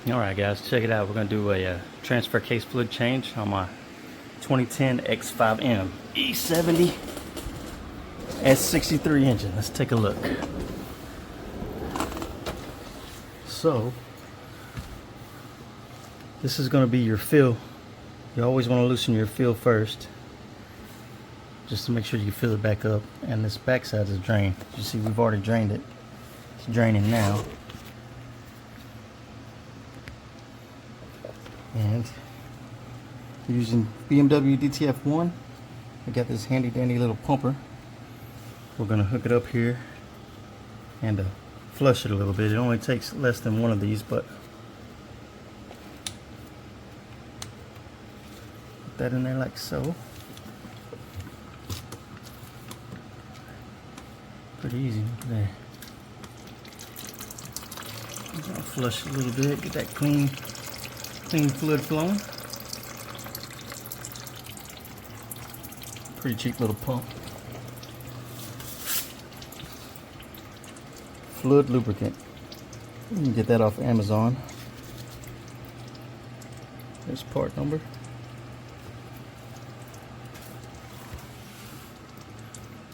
Alright guys, check it out. We're going to do a transfer case fluid change on my 2010 X5M E70 S63 engine. Let's take a look. So, this is going to be your fill. You always want to loosen your fill first, just to make sure you fill it back up. And this backside is drained. You see, we've already drained it. It's draining now. And using BMW DTF1, I got this handy dandy little pumper. We're gonna hook it up here and flush it a little bit. It only takes less than one of these, but put that in there like so. Pretty easy there. I'm gonna flush it a little bit, get that clean fluid flowing. Pretty cheap little pump. Fluid lubricant. You can get that off Amazon. There's part number.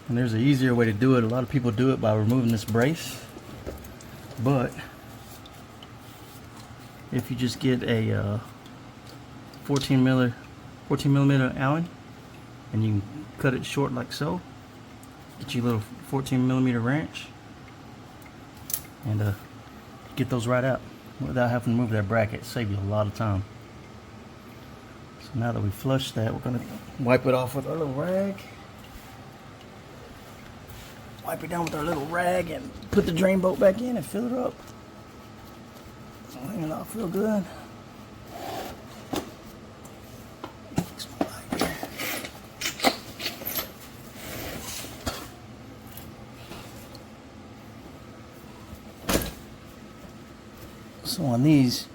And there's an easier way to do it. A lot of people do it by removing this brace, but if you just get a 14 millimeter Allen and you can cut it short like so, get your little 14 millimeter wrench and get those right out without having to move that bracket. Save you a lot of time. So now that we flushed that, we're going to wipe it off with our little rag. Wipe it down with our little rag and put the drain bolt back in and fill it up. Hanging off real good. Fix my light here. So on these,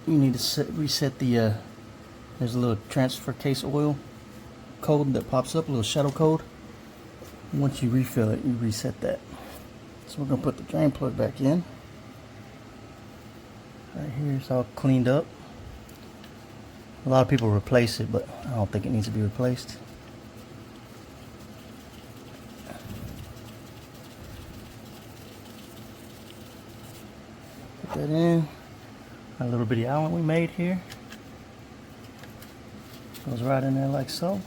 you need to reset the. There's a little transfer case oil code that pops up, a little shadow code. Once you refill it, you reset that. So we're gonna put the drain plug back in. Right here, it's all cleaned up. A lot of people replace it, but I don't think it needs to be replaced. Put that in. Our little bitty Allen we made here. Goes right in there like so.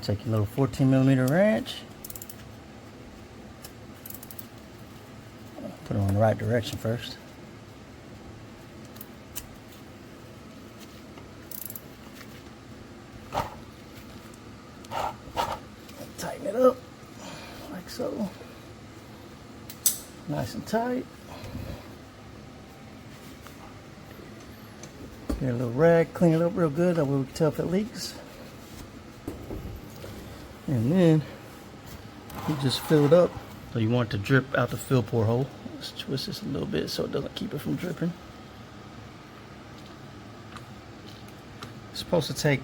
Take your little 14 millimeter wrench, put it on the right direction first. Tighten it up like so, nice and tight. Get a little rag, clean it up real good, that way we can tell if it leaks. And then you just fill it up. So you want it to drip out the fill pour hole. Let's twist this a little bit so it doesn't keep it from dripping. It's supposed to take,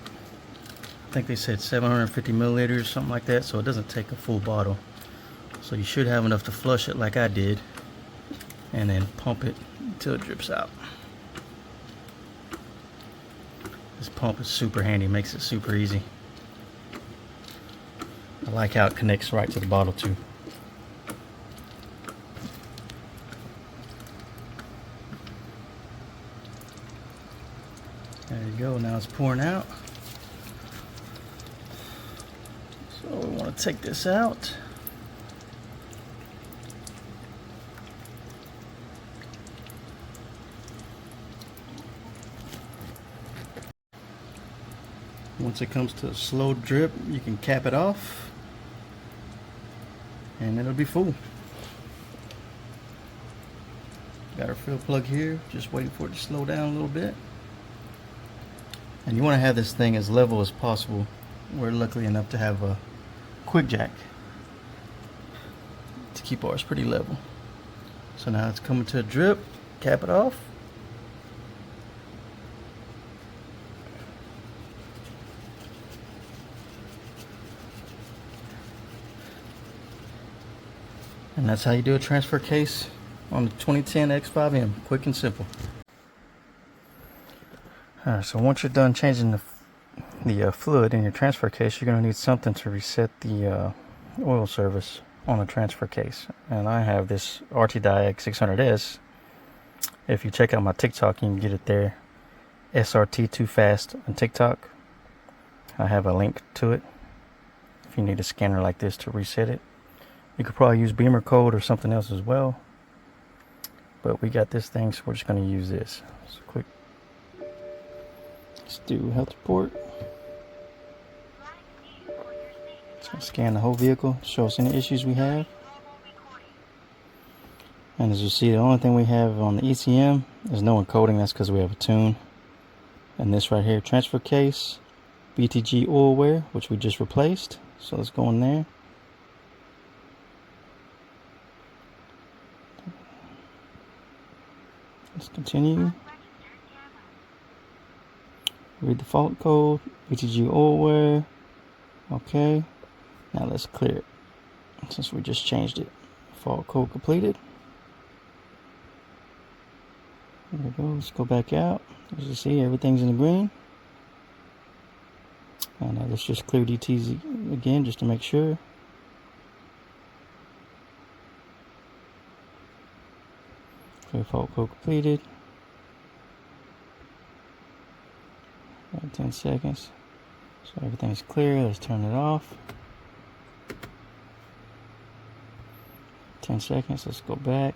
I think they said 750 milliliters, something like that, so it doesn't take a full bottle. So you should have enough to flush it like I did, and then pump it until it drips out. This pump is super handy, makes it super easy. I like how it connects right to the bottle too. There you go, now it's pouring out. So we want to take this out. Once it comes to a slow drip, you can cap it off. And it'll be full. Got our fill plug here, just waiting for it to slow down a little bit. And you want to have this thing as level as possible. We're lucky enough to have a quick jack to keep ours pretty level. So now it's coming to a drip, cap it off. And that's how you do a transfer case on the 2010 X5M. Quick and simple. Alright, so once you're done changing the fluid in your transfer case, you're going to need something to reset the oil service on the transfer case. And I have this RT Diag 600S. If you check out my TikTok, you can get it there. SRT Too Fast on TikTok. I have a link to it if you need a scanner like this to reset it. You could probably use Beamer code or something else as well, but we got this thing, so we're just going to use this. So quick, let's do health report. It's going to scan the whole vehicle, show us any issues we have. And as you see, the only thing we have on the ECM is no encoding. That's because we have a tune. And this right here, transfer case, BTG oil wear, which we just replaced. So let's go in there. Let's continue. Read the fault code, BTG oil wear. Okay. Now let's clear it, since we just changed it. Fault code completed. There we go. Let's go back out. As you see, everything's in the green. And let's just clear DTs again, just to make sure. Clear fault code completed. 10 seconds. So everything's clear. Let's turn it off. 10 seconds. Let's go back.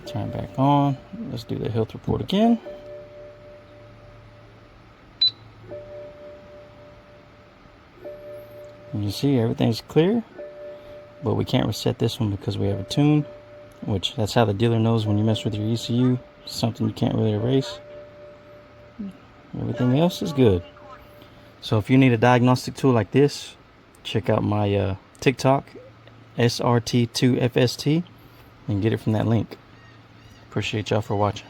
Turn back on. Let's do the health report again. And you see everything's clear, but we can't reset this one because we have a tune, which that's how the dealer knows when you mess with your ECU. It's something you can't really erase. Everything else is good. So if you need a diagnostic tool like this, check out my TikTok, SRT2FST, and get it from that link. Appreciate y'all for watching.